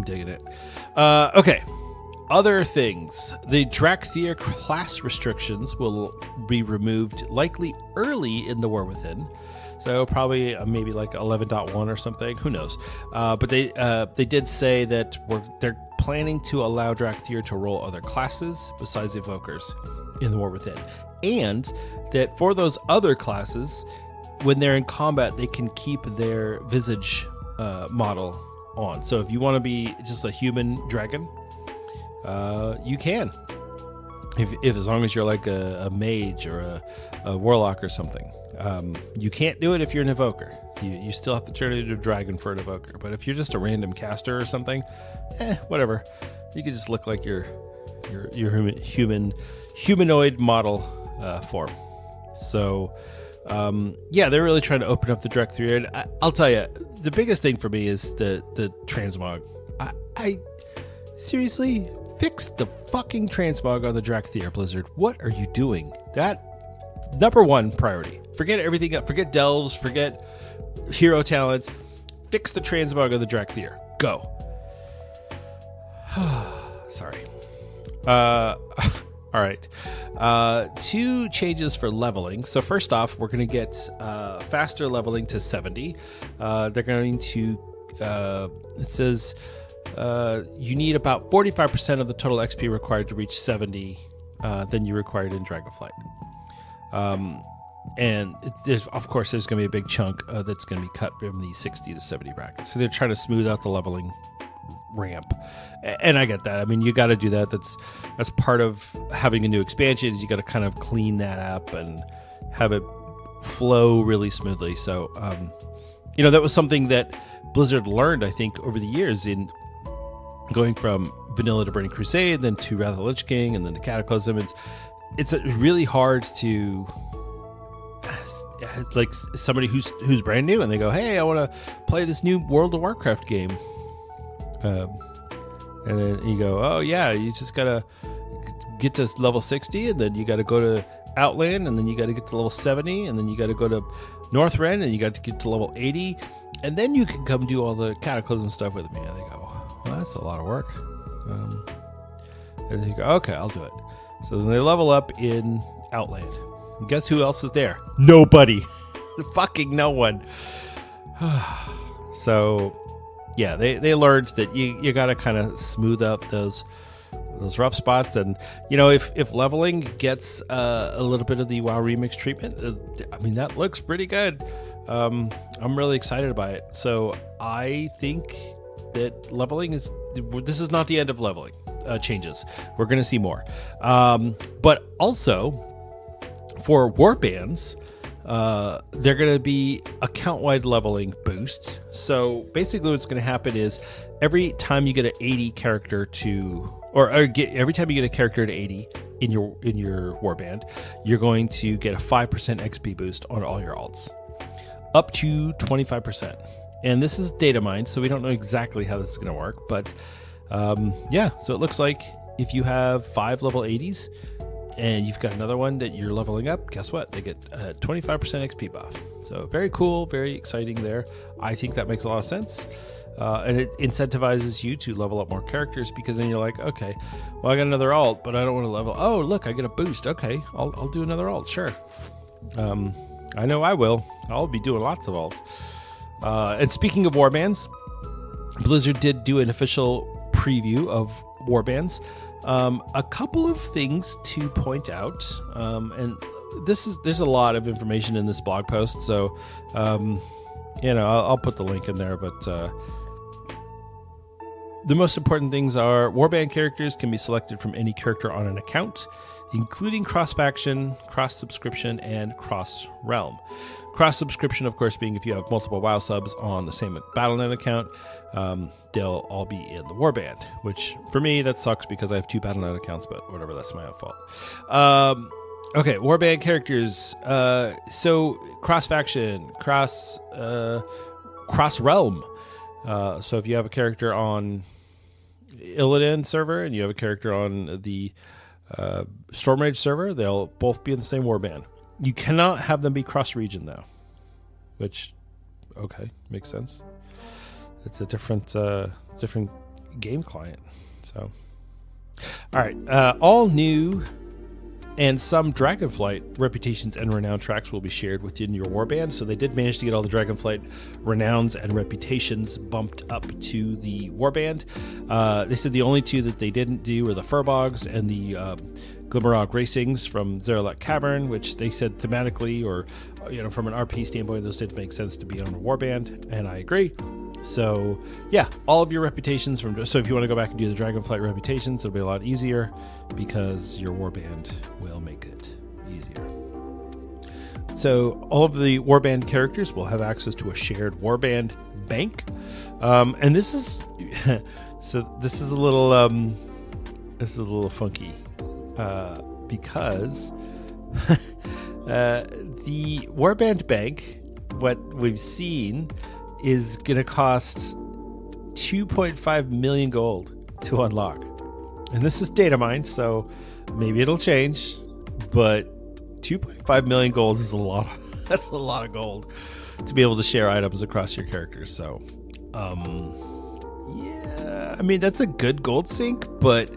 digging it. Okay. Other things. The Drakthir class restrictions will be removed likely early in the War Within. So probably maybe like 11.1 or something. Who knows? But they did say that they're planning to allow Drakthir to roll other classes besides Evokers in the War Within. And that for those other classes, when they're in combat, they can keep their visage model on. So if you want to be just a human dragon, you can. If as long as you're like a mage or a warlock or something. You can't do it if you're an evoker. You still have to turn into a dragon for an evoker. But if you're just a random caster or something, whatever. You could just look like your humanoid model form. So they're really trying to open up the Drakthir. And I'll tell you, the biggest thing for me is the transmog. I seriously, fix the fucking transmog on the Drakthir, Blizzard. What are you doing? That number one priority. Forget everything else. Forget delves. Forget hero talents. Fix the transmog of the Drakthir. Go. Sorry. All right. 2 changes for leveling. So first off, we're going to get faster leveling to 70. They're going to, it says you need about 45% of the total XP required to reach 70 than you required in Dragonflight. And there's going to be a big chunk that's going to be cut from the 60 to 70 bracket. So they're trying to smooth out the leveling ramp. And I get that. I mean, you got to do that. That's part of having a new expansion is you got to kind of clean that up and have it flow really smoothly. So, that was something that Blizzard learned, I think, over the years in going from Vanilla to Burning Crusade, then to Wrath of the Lich King, and then to Cataclysm. It's really hard to, like, somebody who's brand new and they go, hey, I want to play this new World of Warcraft game. And then you go, oh yeah, you just gotta get to level 60, and then you gotta go to Outland, and then you gotta get to level 70, and then you gotta go to Northrend, and you got to get to level 80, and then you can come do all the Cataclysm stuff with me. And they go, well, that's a lot of work. And then you go, okay, I'll do it. So then they level up in Outland. And guess who else is there? Nobody. Fucking no one. So yeah, they learned that you got to kind of smooth out those rough spots. And if leveling gets a little bit of the WoW Remix treatment, that looks pretty good. I'm really excited about it. So I think that this is not the end of leveling changes. We're going to see more. But also for Warbands, they're going to be account-wide leveling boosts. So basically what's going to happen is every time you get an 80 character every time you get a character to 80 in your Warband, you're going to get a 5% XP boost on all your alts. Up to 25%. And this is data mined, so we don't know exactly how this is going to work. But so it looks like if you have 5 level 80s, and you've got another one that you're leveling up, guess what? They get a 25% XP buff. So very cool, very exciting there. I think that makes a lot of sense. And it incentivizes you to level up more characters, because then you're like, okay, well, I got another alt, but I don't want to level. Oh, look, I get a boost. Okay, I'll do another alt, sure. I know I will. I'll be doing lots of alts. And speaking of warbands, Blizzard did do an official preview of warbands. A couple of things to point out, and there's a lot of information in this blog post, so I'll put the link in there, but the most important things are warband characters can be selected from any character on an account, including cross-faction, cross-subscription, and cross-realm. Cross-subscription, of course, being if you have multiple WoW subs on the same Battle.net account, they'll all be in the warband, which for me, that sucks because I have 2 Battle.net accounts, but whatever, that's my own fault. Okay, warband characters. So cross-faction, cross-realm. So if you have a character on Illidan server and you have a character on the Stormrage server, they'll both be in the same warband. You cannot have them be cross-region, though, which, okay, makes sense. It's a different game client. So, all right, all new and some Dragonflight reputations and renown tracks will be shared within your warband. So they did manage to get all the Dragonflight renowns and reputations bumped up to the warband. They said the only 2 that they didn't do were the Furbogs and the Glimmerog Racings from Zeralek Cavern, which they said thematically or from an RP standpoint, those didn't make sense to be on a warband, and I agree. So yeah, all of your reputations so if you want to go back and do the Dragonflight reputations, it'll be a lot easier because your warband will make it easier. So all of the warband characters will have access to a shared warband bank, and this is this is a little funky because the warband bank, what we've seen, is going to cost 2.5 million gold to unlock. And this is data mined, so maybe it'll change, but 2.5 million gold is a lot. That's a lot of gold to be able to share items across your characters. So, yeah, I mean, that's a good gold sink, but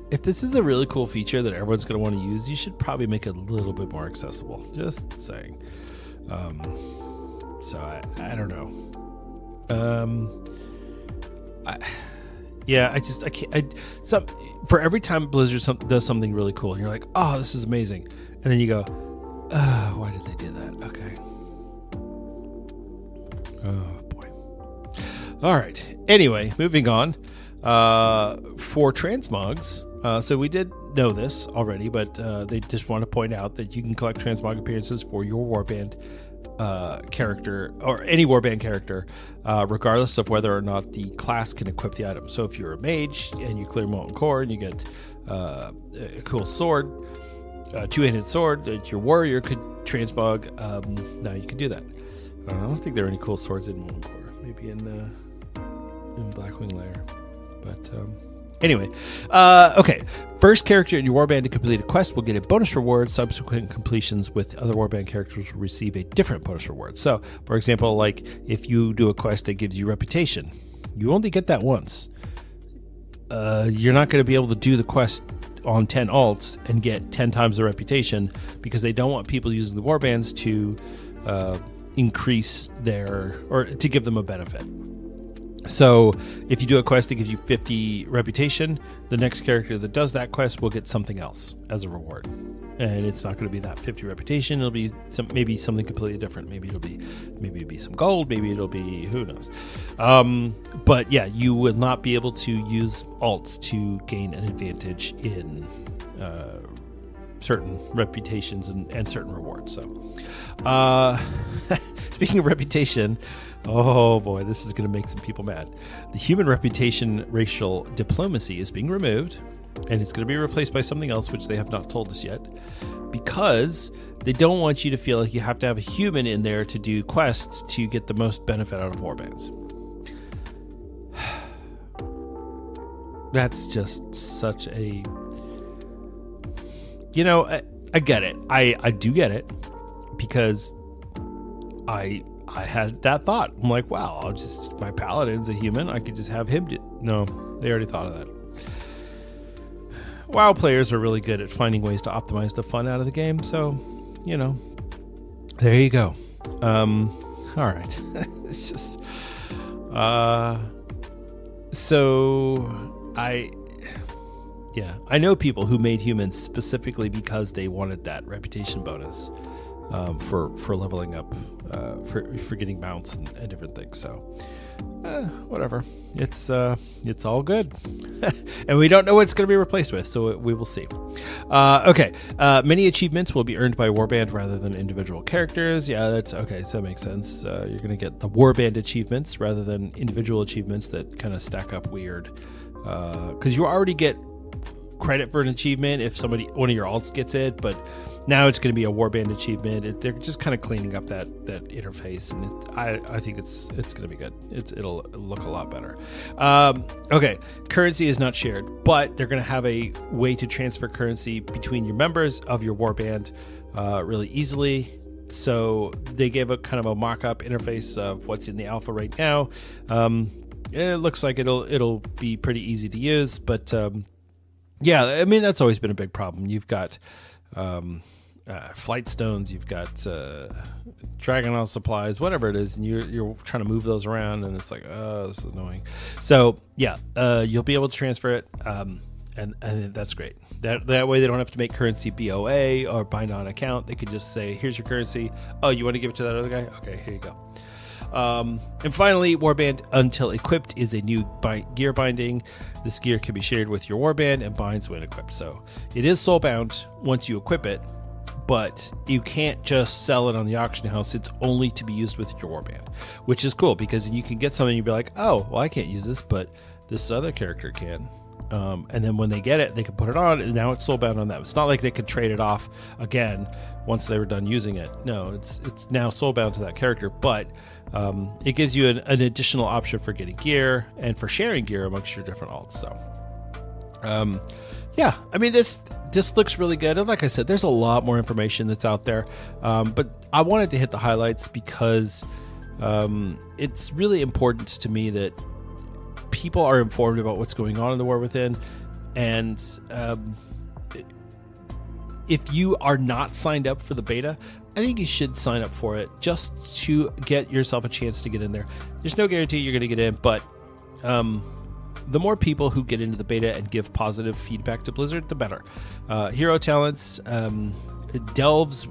if this is a really cool feature that everyone's going to want to use, you should probably make it a little bit more accessible. Just saying. So I don't know. For every time Blizzard does something really cool, and you're like, oh, this is amazing, and then you go, why did they do that? Okay. Oh boy. All right. Anyway, moving on. For transmogs, so we did know this already, but they just want to point out that you can collect transmog appearances for your warband character or any warband character, regardless of whether or not the class can equip the item. So if you're a mage and you clear Molten Core and you get a cool sword, a 2-handed sword that your warrior could transmog, now you can do that. I don't think there are any cool swords in Molten Core. Maybe in Blackwing Lair, but anyway, okay. First character in your warband to complete a quest will get a bonus reward. Subsequent completions with other warband characters will receive a different bonus reward. So, for example, like if you do a quest that gives you reputation, you only get that once. You're not going to be able to do the quest on 10 alts and get 10 times the reputation because they don't want people using the warbands to increase or to give them a benefit. So if you do a quest that gives you 50 reputation, the next character that does that quest will get something else as a reward. And it's not going to be that 50 reputation. It'll be maybe something completely different. Maybe it'll be some gold. Maybe it'll be, who knows. But yeah, you will not be able to use alts to gain an advantage in certain reputations and certain rewards. So speaking of reputation, oh boy, this is going to make some people mad. The human reputation racial diplomacy is being removed, and it's going to be replaced by something else, which they have not told us yet, because they don't want you to feel like you have to have a human in there to do quests to get the most benefit out of warbands. That's just such a... I get it. I do get it, because I had that thought. I'm like, wow, my paladin's a human. I could just have him do. No, they already thought of that. WoW players are really good at finding ways to optimize the fun out of the game. So, there you go. All right. It's just, so I know people who made humans specifically because they wanted that reputation bonus, for leveling up, for getting mounts and different things. So, whatever. It's all good. And we don't know what it's going to be replaced with, so we will see. Okay. Many achievements will be earned by Warband rather than individual characters. Yeah, that's okay. So that makes sense. You're going to get the Warband achievements rather than individual achievements that kind of stack up weird. Because you already get credit for an achievement if one of your alts gets it, but now it's going to be a Warband achievement. They're just kind of cleaning up that interface, and I think it's going to be good. It'll look a lot better. Okay, currency is not shared, but they're going to have a way to transfer currency between your members of your Warband really easily. So they gave a kind of a mock-up interface of what's in the alpha right now. It looks like it'll be pretty easy to use, but yeah, I mean, that's always been a big problem. You've got flight stones, you've got Dragonflight supplies, whatever it is, and you're trying to move those around, and it's like, oh, this is annoying. So yeah, you'll be able to transfer it, and that's great. That way they don't have to make currency BOA or bind on account. They can just say, here's your currency. Oh, you want to give it to that other guy? Okay, here you go. And finally, Warband Until Equipped is a new gear binding. This gear can be shared with your Warband and binds when equipped. So it is soulbound once you equip it, but you can't just sell it on the auction house. It's only to be used with your Warband, which is cool because you can get something and you'd be like, oh, well, I can't use this, but this other character can. And then when they get it, they can put it on, and now it's soulbound on them. It's not like they could trade it off again once they were done using it. No, it's now soulbound to that character, but it gives you an additional option for getting gear and for sharing gear amongst your different alts. So, yeah, I mean, this looks really good. And like I said, there's a lot more information that's out there, but I wanted to hit the highlights because it's really important to me that people are informed about what's going on in the War Within, and if you are not signed up for the beta, I think you should sign up for it just to get yourself a chance to get in there. There's no guarantee you're going to get in, but the more people who get into the beta and give positive feedback to Blizzard, the better. Hero talents, delves,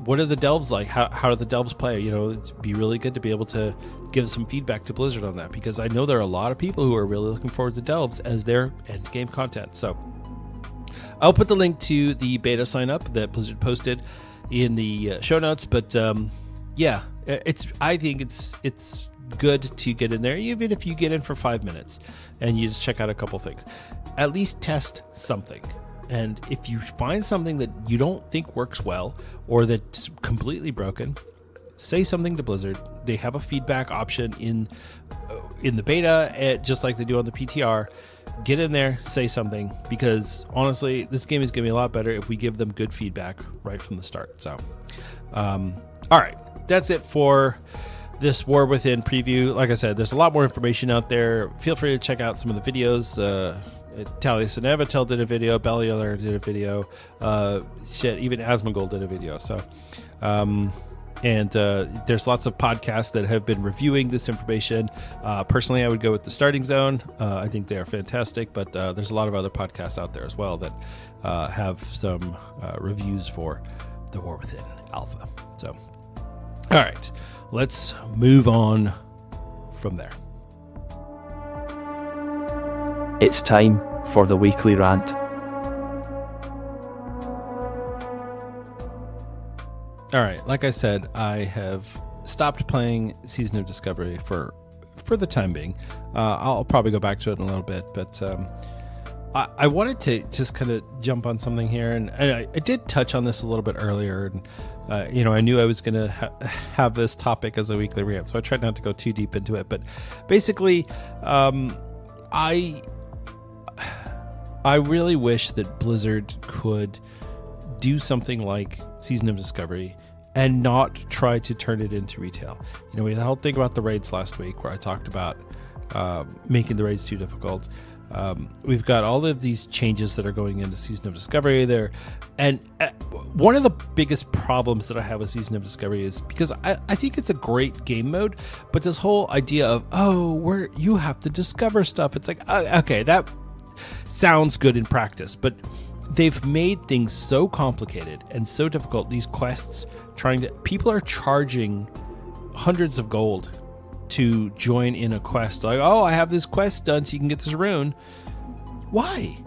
what are the delves like? How do the delves play? It'd be really good to be able to give some feedback to Blizzard on that, because I know there are a lot of people who are really looking forward to delves as their end game content. So I'll put the link to the beta sign up that Blizzard posted in the show notes. But yeah, I think it's good to get in there, even if you get in for 5 minutes and you just check out a couple things. At least test something. And if you find something that you don't think works well or that's completely broken, say something to Blizzard. They have a feedback option in the beta, just like they do on the PTR. Get in there, say something, because honestly, this game is going to be a lot better if we give them good feedback right from the start. So, all right, that's it for this War Within preview. Like I said, there's a lot more information out there. Feel free to check out some of the videos. Talia and Avatel did a video, Belial did a video, even Asmongold did a video. So, and there's lots of podcasts that have been reviewing this information. Personally, I would go with The Starting Zone. I think they are fantastic, but there's a lot of other podcasts out there as well that have some reviews for the War Within Alpha. So, all right, let's move on from there. It's time for the weekly rant. All right, like I said, I have stopped playing Season of Discovery for the time being. I'll probably go back to it in a little bit, but I wanted to just kind of jump on something here, and I did touch on this a little bit earlier, and I knew I was going to have this topic as a weekly rant, so I tried not to go too deep into it. But basically, I really wish that Blizzard could do something like Season of Discovery and not try to turn it into retail. You know, we had the whole thing about the raids last week where I talked about making the raids too difficult. We've got all of these changes that are going into Season of Discovery there. And one of the biggest problems that I have with Season of Discovery is because I think it's a great game mode, but this whole idea of, where you have to discover stuff. It's like, okay, that sounds good in practice, but they've made things so complicated and so difficult. These quests, people are charging hundreds of gold to join in a quest. Like, I have this quest done so you can get this rune. Why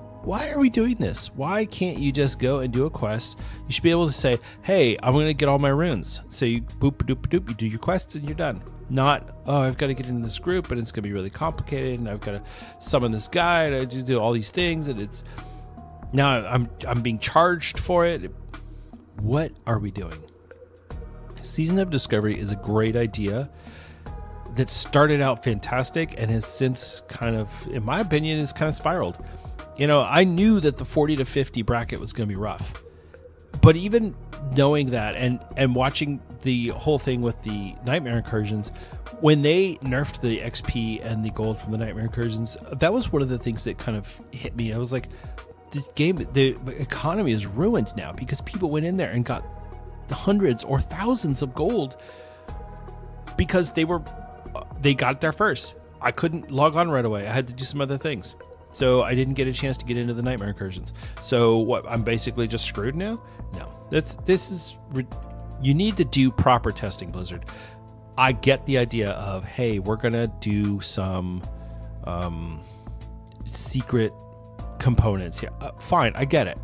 are we doing this? Why can't you just go and do a quest? You should be able to say, hey, I'm going to get all my runes. So you boop doop doop, you do your quests and you're done. Not, I've got to get into this group and it's going to be really complicated and I've got to summon this guy and I do all these things and it's now I'm being charged for it. What are we doing? Season of Discovery is a great idea that started out fantastic and has since kind of, in my opinion, is kind of spiraled. You know, I knew that the 40 to 50 bracket was going to be rough, but even knowing that and watching the whole thing with the Nightmare Incursions, when they nerfed the XP and the gold from the Nightmare Incursions, that was one of the things that kind of hit me. I was like, this game, the economy is ruined now because people went in there and got hundreds or thousands of gold because they got there first. I couldn't log on right away. I had to do some other things. So I didn't get a chance to get into the Nightmare Incursions. So what, I'm basically just screwed now? No. You need to do proper testing, Blizzard. I get the idea of, hey, we're going to do some secret components here. Fine, I get it.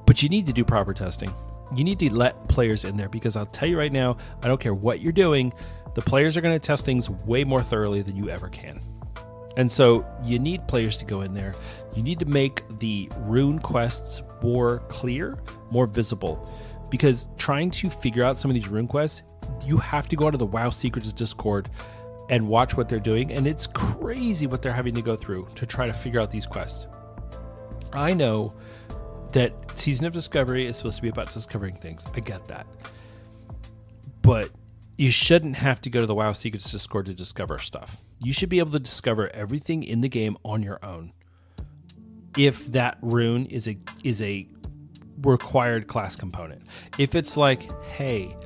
But you need to do proper testing. You need to let players in there because I'll tell you right now, I don't care what you're doing, the players are going to test things way more thoroughly than you ever can. And so you need players to go in there. You need to make the rune quests more clear, more visible. Because trying to figure out some of these rune quests, you have to go onto the WoW Secrets Discord and watch what they're doing. And it's crazy what they're having to go through to try to figure out these quests. I know that Season of Discovery is supposed to be about discovering things. I get that. But you shouldn't have to go to the WoW Secrets Discord to discover stuff. You should be able to discover everything in the game on your own. If that rune is a required class component. If it's like, hey,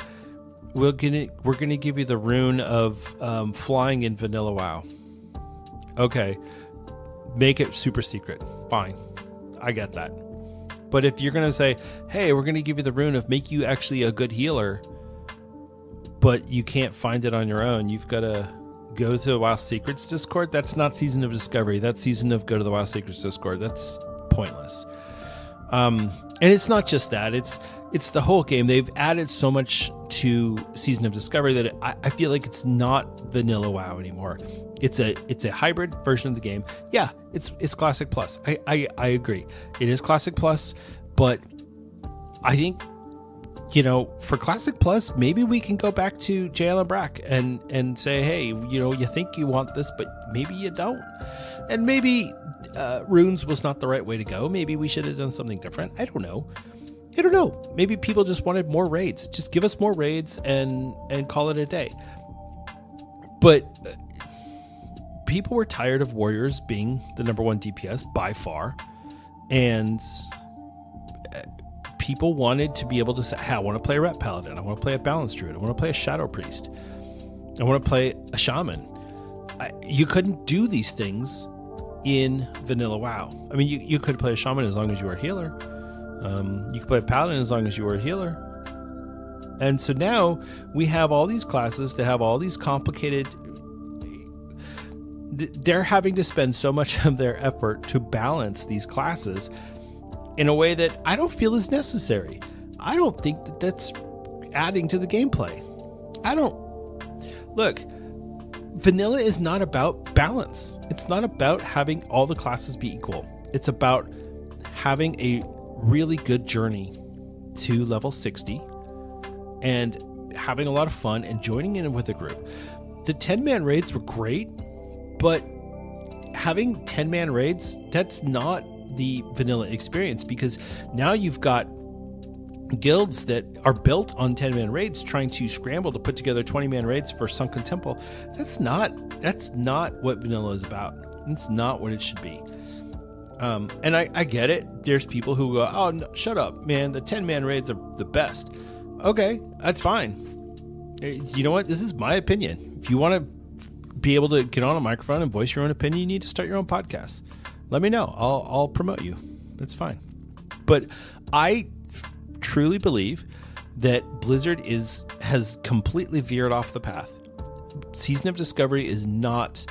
we're gonna give you the rune of flying in vanilla WoW. Okay, make it super secret. Fine, I get that. But if you're gonna say, hey, we're gonna give you the rune of make you actually a good healer, but you can't find it on your own, you've got to go to the WoW Secrets Discord. That's not Season of Discovery. That's Season of go to the WoW Secrets Discord. That's pointless. And it's not just that. It's the whole game. They've added so much to Season of Discovery that I feel like it's not vanilla WoW anymore. It's a hybrid version of the game. Yeah, it's Classic Plus. I agree. It is Classic Plus, but I think, you know, for Classic Plus, maybe we can go back to JL and Brack and say, hey, you know, you think you want this, but maybe you don't. And maybe runes was not the right way to go. Maybe we should have done something different. I don't know. Maybe people just wanted more raids. Just give us more raids and call it a day. But people were tired of warriors being the number one DPS by far. And people wanted to be able to say, hey, I want to play a Ret Paladin. I want to play a Balanced Druid. I want to play a Shadow Priest. I want to play a Shaman. You couldn't do these things in vanilla WoW. I mean, you could play a Shaman as long as you were a healer. You could play a Paladin as long as you were a healer. And so now we have all these classes that have all these complicated... They're having to spend so much of their effort to balance these classes in a way that I don't feel is necessary. I don't think that that's adding to the gameplay. Look, vanilla is not about balance. It's not about having all the classes be equal. It's about having a really good journey to level 60 and having a lot of fun and joining in with a group. The 10-man raids were great, but having 10-man raids, that's not the vanilla experience, because now you've got guilds that are built on 10-man raids trying to scramble to put together 20-man raids for Sunken Temple. That's not what vanilla is about. It's not what it should be. And I get it. There's people who go, oh, no, shut up, man. The 10-man raids are the best. Okay, that's fine. You know what? This is my opinion. If you want to be able to get on a microphone and voice your own opinion, you need to start your own podcast. Let me know. I'll promote you. That's fine. But I truly believe that Blizzard has completely veered off the path. Season of Discovery is not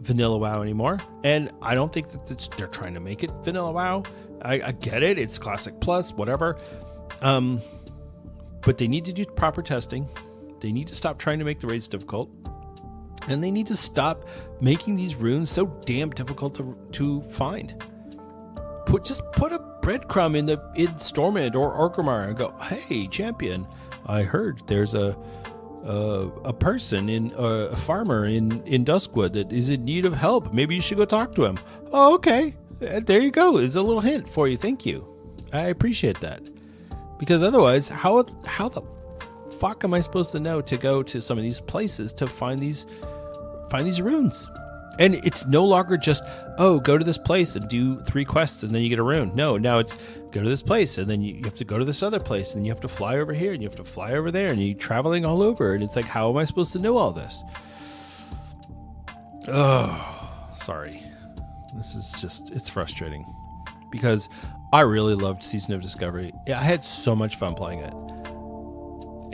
vanilla WoW anymore, and I don't think that they're trying to make it vanilla WoW. I get it. It's Classic Plus, whatever. But they need to do proper testing. They need to stop trying to make the raids difficult. And they need to stop making these runes so damn difficult to find. Just put a breadcrumb in Stormend or Orgrimmar and go, hey, champion, I heard there's a person a farmer in Duskwood that is in need of help. Maybe you should go talk to him. Oh, okay. There you go. Is a little hint for you. Thank you. I appreciate that. Because otherwise, how the fuck am I supposed to know to go to some of these places to find these runes? And it's no longer just, oh, go to this place and do 3 quests and then you get a rune. No, now it's go to this place and then you have to go to this other place and you have to fly over here and you have to fly over there and you're traveling all over. And it's like, how am I supposed to know all this? Oh, sorry. This is just, it's frustrating because I really loved Season of Discovery. I had so much fun playing it.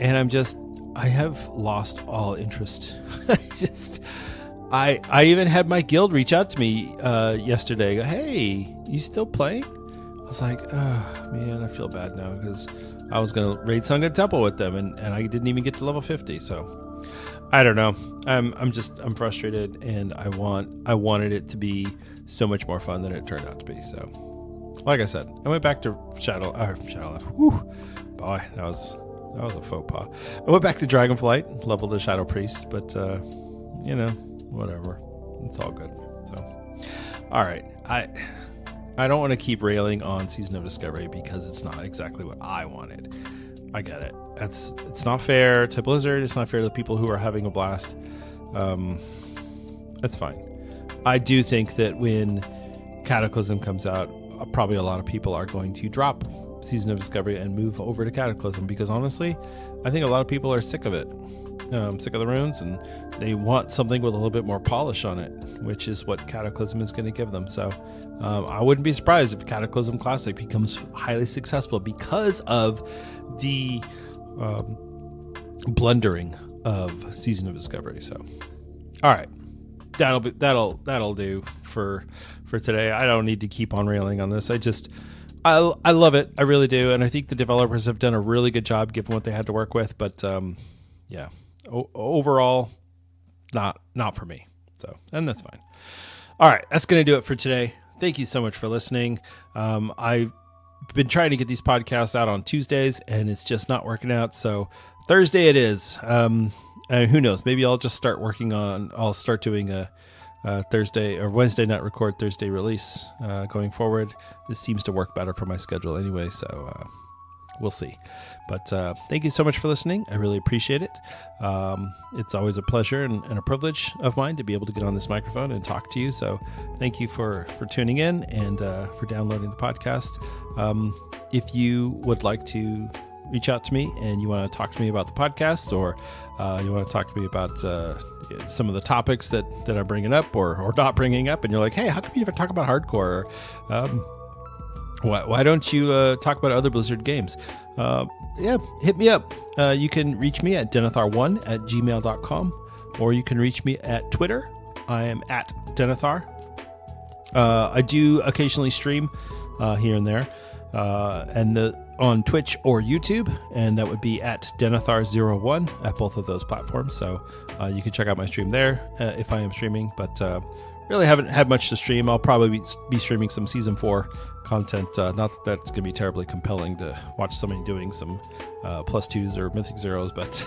And I have lost all interest. I even had my guild reach out to me yesterday. Go, hey, you still playing? I was like, oh, man, I feel bad now because I was going to raid Sunken Temple with them and I didn't even get to level 50. So I don't know. I'm frustrated and I wanted it to be so much more fun than it turned out to be. So like I said, I went back to Shadowlands. Whew, boy, that was a faux pas. I went back to Dragonflight, leveled the Shadow Priest, but whatever. It's all good. So, all right. I don't want to keep railing on Season of Discovery because it's not exactly what I wanted. I get it. It's not fair to Blizzard. It's not fair to the people who are having a blast. That's fine. I do think that when Cataclysm comes out, probably a lot of people are going to drop Season of Discovery and move over to Cataclysm because honestly, I think a lot of people are sick of it. Sick of the runes, and they want something with a little bit more polish on it, which is what Cataclysm is going to give them. So I wouldn't be surprised if Cataclysm Classic becomes highly successful because of the blundering of Season of Discovery. So, all right, that'll do for today. I don't need to keep on railing on this. I love it. I really do, and I think the developers have done a really good job given what they had to work with. But yeah. Overall, not for me. So, and that's fine. All right, that's going to do it for today. Thank you so much for listening. I've been trying to get these podcasts out on Tuesdays, and it's just not working out. So Thursday it is. Who knows? Maybe I'll just start I'll start doing a Thursday or Wednesday night record, Thursday release going forward. This seems to work better for my schedule anyway, so we'll see. But thank you so much for listening. I really appreciate it. It's always a pleasure and a privilege of mine to be able to get on this microphone and talk to you. So thank you for tuning in and for downloading the podcast. If you would like to reach out to me and you want to talk to me about the podcast, or you want to talk to me about some of the topics that I'm bringing up or not bringing up, and you're like, hey, how come you never talk about hardcore? Why don't you talk about other Blizzard games? Hit me up. You can reach me at denethar1@gmail.com, or you can reach me at Twitter. I am at Denethar. I do occasionally stream here and there, and on Twitch or YouTube, and that would be at Denethar01 at both of those platforms. So you can check out my stream there if I am streaming, but really haven't had much to stream. I'll probably be streaming some Season 4 content. Not that that's going to be terribly compelling to watch somebody doing some +2s or Mythic Zeros, but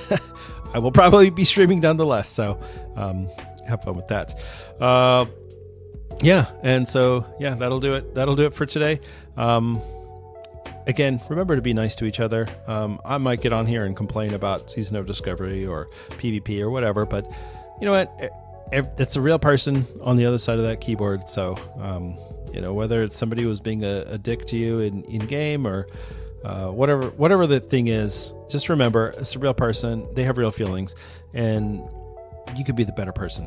I will probably be streaming nonetheless. So have fun with that. And so, that'll do it. That'll do it for today. again, remember to be nice to each other. I might get on here and complain about Season of Discovery or PvP or whatever, but you know what? It's a real person on the other side of that keyboard. So, whether it's somebody who's being a dick to you in game or whatever the thing is, just remember it's a real person. They have real feelings, and you could be the better person.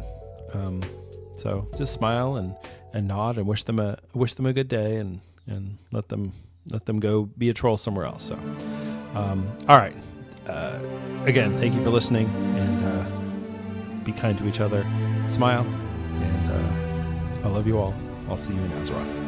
So just smile and nod and wish them a good day and let them go be a troll somewhere else. So, all right. Again, thank you for listening, and be kind to each other. Smile, and I love you all. I'll see you in Azeroth.